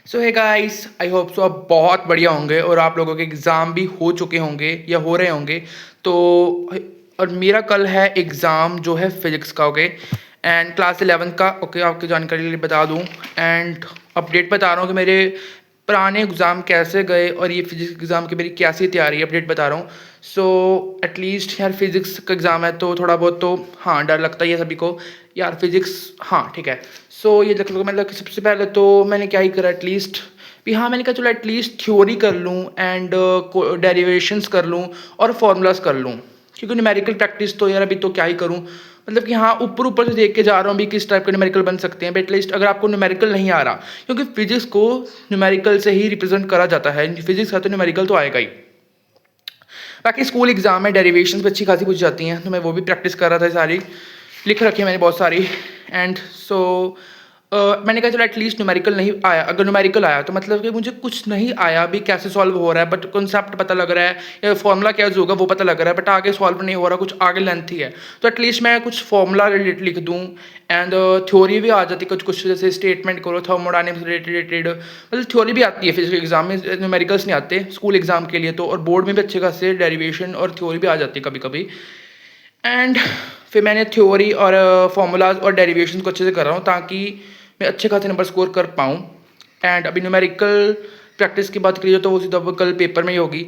सो है guys, I hope so आप बहुत बढ़िया होंगे और आप लोगों के एग्ज़ाम भी हो चुके होंगे या हो रहे होंगे। तो और मेरा कल है एग्ज़ाम जो है फिज़िक्स का। ओके, एंड क्लास 11 का। ओके, आपकी जानकारी के लिए बता दूं एंड अपडेट बता रहा हूँ कि मेरे पुराने एग्ज़ाम कैसे गए और ये फिज़िक्स एग्ज़ाम की मेरी कैसी तैयारी है, अपडेट बता रहा हूँ। सो एटलीस्ट यार फिज़िक्स का एग्ज़ाम है तो थोड़ा बहुत तो हाँ डर लगता ही है सभी को यार फिज़िक्स। हाँ ठीक है। सो ये देख लो, मतलब सबसे पहले तो मैंने क्या ही करा एटलीस्ट भी। हाँ मैंने कहा चलो एटलीस्ट थ्योरी कर लूँ एंड डेरिवेशंस कर लूँ और फॉर्मूलाज कर लूँ, क्योंकि न्यूमेरिकल प्रैक्टिस तो यार अभी तो क्या ही करूँ। मतलब कि हाँ ऊपर ऊपर से देख के जा रहा हूँ भी किस टाइप के न्यूमेरिकल बन सकते हैं, बट एटलीस्ट अगर आपको न्यूमेरिकल नहीं आ रहा, क्योंकि फिजिक्स को न्यूमेरिकल से ही रिप्रेजेंट करा जाता है, फिजिक्स है तो न्यूमेरिकल तो आएगा ही। बाकी स्कूल एग्जाम में डेरिवेशंस भी अच्छी खासी पूछ जाती हैं, तो मैं वो भी प्रैक्टिस कर रहा था, सारी लिख रखी है मैंने बहुत सारी। एंड सो मैंने कहा चलो एटलीस्ट न्यूमेरिकल नहीं आया, अगर न्यूमेरिकल आया तो मतलब कि मुझे कुछ नहीं आया भी कैसे सॉल्व हो रहा है, बट कॉन्सेप्ट पता लग रहा है या फॉर्मूला क्या होगा वो पता लग रहा है, बट आगे सॉल्व नहीं हो रहा, कुछ आगे लेंथ ही है, तो एटलीस्ट मैं कुछ फॉर्मूला लिख दूँ। एंड थ्योरी भी आ जाती कुछ कुछ, जैसे स्टेटमेंट करो थर्मोडायनेमिक्स रिलेटेड, मतलब थ्योरी भी आती है फिजिक्स एग्जाम में, न्यूमेरिकल्स नहीं आते स्कूल एग्जाम के लिए तो, और बोर्ड में भी अच्छे खासे डेरिवेशन और थ्योरी भी आ जाती है कभी कभी। एंड फिर मैंने थ्योरी और फॉर्मूलाज और डेरिवेशन को अच्छे से कर रहा हूँ ताकि मैं अच्छे खासे नंबर स्कोर कर पाऊँ। एंड अभी न्यूमेरिकल प्रैक्टिस की बात करिए तो वो सीधा कल पेपर में ही होगी।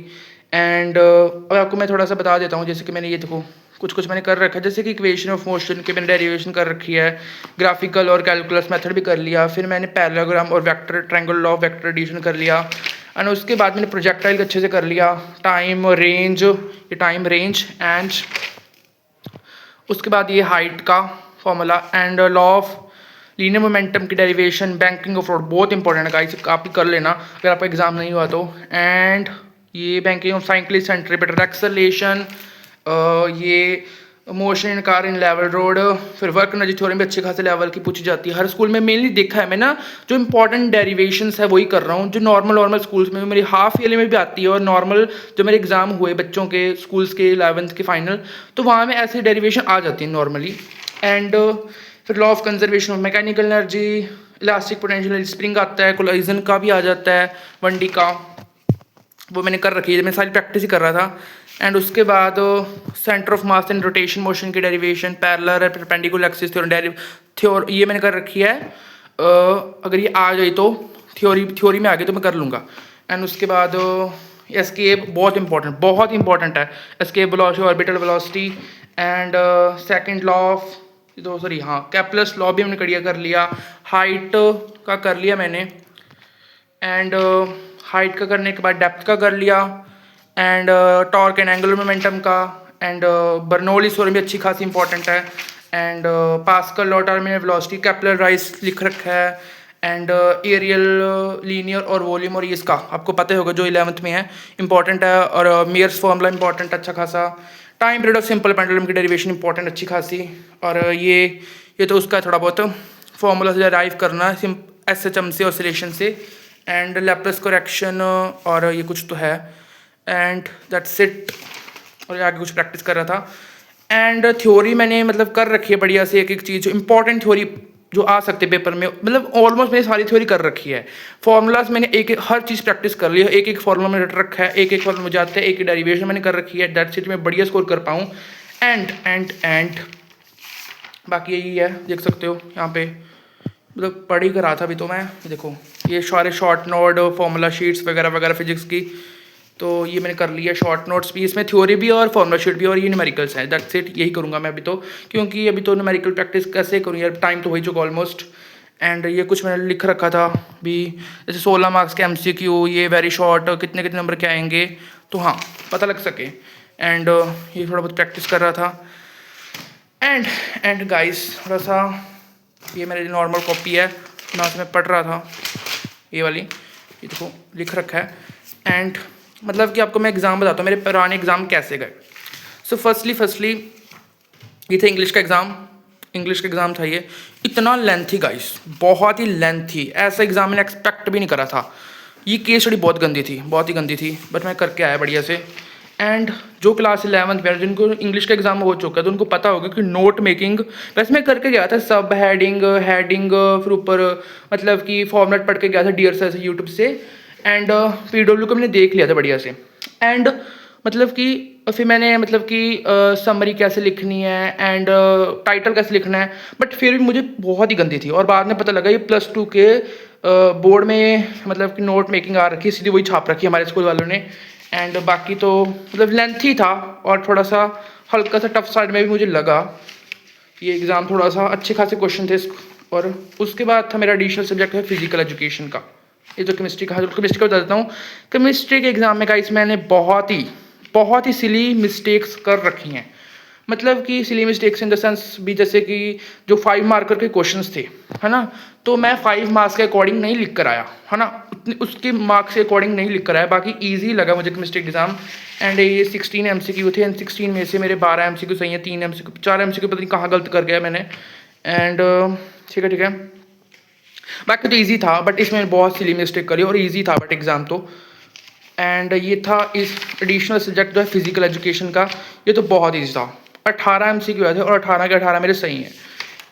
एंड अब आपको मैं थोड़ा सा बता देता हूँ, जैसे कि मैंने ये देखो कुछ कुछ मैंने कर रखा है, जैसे कि इक्वेशन ऑफ मोशन के मैंने डेरिवेशन कर रखी है, ग्राफिकल और कैलकुलस मेथड भी कर लिया, फिर मैंने पैरेललोग्राम और vector triangle law of vector addition कर लिया। एंड उसके बाद मैंने प्रोजेक्टाइल अच्छे से कर लिया, टाइम रेंज, ये टाइम रेंज, एंड उसके बाद ये हाइट का formula and law of linear momentum की डेरिवेशन, बैंकिंग ऑफ रोड बहुत इंपॉर्टेंट है गाइस, आप ही कर लेना अगर आपका एग्जाम नहीं हुआ तो। एंड ये banking of cyclic centripetal acceleration, ये motion in car in level road, फिर वर्क एनर्जी थ्योरी में अच्छे खासे लेवल की पूछी जाती है हर स्कूल में। मेनली देखा है मैं ना, जो इंपॉर्टेंट डेरिवेशंस है वही कर रहा हूँ, जो नॉर्मल स्कूल्स में मेरी हाफ ईयरली में भी आती है, और नॉर्मल जो मेरे एग्जाम हुए बच्चों के स्कूल्स के 11th के फाइनल, तो वहाँ में ऐसी डेरिवेशन आ जाती है नॉर्मली। एंड फिर law of conservation of mechanical energy, elastic potential, spring आता है, कोलाइजन का भी आ जाता है, 1D का, वो मैंने कर रखी है, मैं सारी प्रैक्टिस ही कर रहा था। एंड उसके बाद centre of mass and rotation motion की derivation, parallel perpendicular axis theory ये मैंने कर रखी है। अगर ये आ गई तो थ्योरी में आ गई तो मैं कर लूँगा। एंड उसके बाद एस्केप बहुत इंपॉर्टेंट है, escape velocity, orbital velocity, and second law of तो सॉरी हाँ कैप्लस लॉ भी हमने क्लियर कर लिया, हाइट का कर लिया मैंने, एंड हाइट का करने के बाद डेप्थ का कर लिया, and torque and angular momentum का, एंड बर्नौलीज थ्योरम भी अच्छी खासी इंपॉर्टेंट है, and pascal law terminal velocity, Kepler rice लिख रखा है, एंड एरियल लीनियर और वॉल्यूम, और ये इसका आपको पता ही होगा जो 11th में है, इंपॉर्टेंट है, और मेयर्स फॉर्मूला इंपॉर्टेंट अच्छा खासा, time period of simple pendulum की डेरिवेशन इंपॉर्टेंट अच्छी खासी, और ये तो उसका थोड़ा बहुत फॉर्मूला से डिराइव करना SHM से ऑसिलेशन से, एंड लैप्लेस करेक्शन, और ये कुछ तो है, एंड दैट्स इट। और ये आगे कुछ प्रैक्टिस कर रहा था। एंड थ्योरी मैंने मतलब कर रखी है बढ़िया से, एक एक चीज़ इंपॉर्टेंट थ्योरी जो आ सकते पेपर में, मतलब ऑलमोस्ट मैंने सारी थ्योरी कर रखी है। फॉर्मूलाज मैंने एक एक हर चीज़ प्रैक्टिस कर ली है, एक एक फॉर्मूला मैंने रट रखा है, एक एक फॉर्मूला में जाते हैं, एक डेरिवेशन मैंने कर रखी है, दैट्स इट, मैं बढ़िया स्कोर कर पाऊँ। एंड बाकी यही है, देख सकते हो यहाँ पे, मतलब पढ़ ही कर रहा था अभी तो मैं, देखो ये सारे शॉर्ट नोट फॉर्मूला शीट्स वगैरह वगैरह फिजिक्स की, तो ये मैंने कर लिया, शॉर्ट नोट्स भी, इसमें थ्योरी भी और फॉर्मूला शीट भी, और ये न्यूमेरिकल्स है, दैट्स इट, यही करूँगा मैं अभी तो, क्योंकि अभी तो न्यूमेरिकल प्रैक्टिस कैसे करूँ यार, टाइम तो हो ही चुका ऑलमोस्ट। एंड ये कुछ मैंने लिख रखा था भी, जैसे 16 मार्क्स के MCQ, ये वेरी शॉर्ट, कितने कितने नंबर के आएंगे, तो हाँ पता लग सके। एंड ये थोड़ा बहुत प्रैक्टिस कर रहा था। एंड गाइस थोड़ा सा, ये मेरी नॉर्मल कॉपी है, ना मैं पढ़ रहा था, ये वाली, ये देखो लिख रखा है। एंड मतलब कि आपको मैं एग्ज़ाम बताता हूँ मेरे पुराने एग्ज़ाम कैसे गए। सो फर्स्टली ये था इंग्लिश का एग्ज़ाम था, ये इतना लेंथी गाइस, बहुत ही लेंथी, ऐसा एग्ज़ाम मैंने एक्सपेक्ट भी नहीं करा था। ये केस स्टडी बहुत ही गंदी थी, बट मैं करके आया बढ़िया से। एंड जो क्लास 11th में जिनको इंग्लिश का एग्जाम हो चुका है तो उनको पता होगा कि नोट मेकिंग वैसे मैं करके गया था, सब हेडिंग फिर ऊपर मतलब कि फॉर्मेट पढ़ के गया था डियर सर से यूट्यूब से, एंड पीडब्ल्यू को मैंने देख लिया था बढ़िया से। एंड मतलब कि फिर मैंने मतलब कि समरी कैसे लिखनी है एंड टाइटल कैसे लिखना है, बट फिर भी मुझे बहुत ही गंदी थी। और बाद में पता लगा ये +2 के बोर्ड में मतलब कि नोट मेकिंग आ रखी है, इसलिए वही छाप रखी है हमारे स्कूल वालों ने। एंड बाकी तो मतलब लेंथी था और थोड़ा सा हल्का सा टफ साइड में भी मुझे लगा। ये एग्ज़ाम थोड़ा सा अच्छे खासे क्वेश्चन थे और उसके बाद था मेरा एडिशनल सब्जेक्ट है फिजिकल एजुकेशन का। ये जो केमिस्ट्री का है, केमिस्ट्री का बता देता हूँ। केमिस्ट्री के एग्ज़ाम में गाइस मैंने बहुत ही सिली मिस्टेक्स कर रखी हैं। मतलब कि silly mistakes in the sense भी, जैसे कि जो 5 मार्कर के क्वेश्चंस थे, है ना, तो मैं 5 मार्क्स के अकॉर्डिंग नहीं लिख कर आया, है ना, उतने उसके मार्क्स के अकॉर्डिंग नहीं लिख कर आया। बाकी ईजी लगा मुझे केमिस्ट्री एग्जाम। एंड ये 16 MCQ थे एंड 16 में से मेरे 12 MCQ सही है, 3 MCQ 4 MCQ पता नहीं कहाँ गलत कर गया मैंने। एंड ठीक है, बाकी तो ईजी था, बट इसमें बहुत सिली मिस्टेक करी और ईजी था बट एग्ज़ाम तो। एंड ये था इस एडिशनल सब्जेक्ट जो है फिजिकल एजुकेशन का, ये तो बहुत ईजी था। 18 MCQ आए थे और 18 के 18 मेरे सही हैं।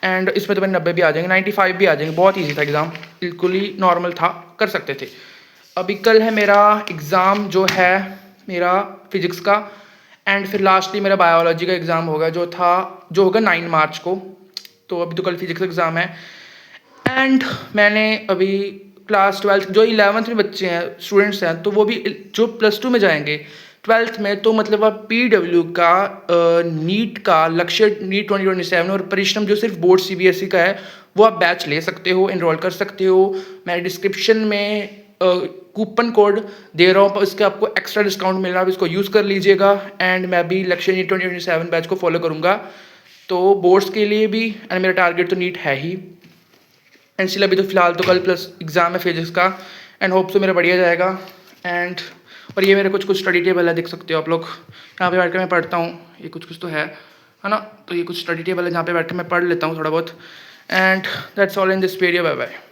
एंड इसमें तो मेरे 90 भी आ जाएंगे, 95 भी आ जाएंगे। बहुत ईजी था एग्ज़ाम, बिल्कुल ही नॉर्मल था, कर सकते थे। अभी कल है मेरा एग्ज़ाम जो है मेरा फिजिक्स का, एंड फिर लास्टली मेरा बायोलॉजी का एग्ज़ाम होगा जो होगा 9 मार्च को। तो अभी तो कल फिजिक्स एग्ज़ाम है। एंड मैंने अभी क्लास 12 जो 11th में बच्चे हैं स्टूडेंट्स हैं, तो वो भी जो +2 में जाएंगे 12th में, तो मतलब आप PW का नीट का लक्ष्य नीट 2027 और परिश्रम जो सिर्फ बोर्ड CBSE का है, वो आप बैच ले सकते हो, इनरोल कर सकते हो। मैं डिस्क्रिप्शन में कूपन कोड दे रहा हूँ, इसके आपको एक्स्ट्रा डिस्काउंट मिल रहा है, आप इसको यूज़ कर लीजिएगा। एंड मैं भी लक्ष्य नीट 2027 बैच को फॉलो करूँगा, तो बोर्ड्स के लिए भी। एंड मेरा टारगेट तो नीट है ही। एंड स्टिल अभी तो फिलहाल तो कल प्लस एग्ज़ाम है फिजिक्स का, एंड होप सो मेरा बढ़िया जाएगा। एंड और ये मेरे कुछ स्टडी टेबल है, देख सकते हो आप लोग, यहाँ पे बैठ कर मैं पढ़ता हूँ। ये कुछ तो है ना, तो ये कुछ स्टडी टेबल है जहाँ पे बैठ कर मैं पढ़ लेता हूँ थोड़ा बहुत। And that's all in this video, bye bye.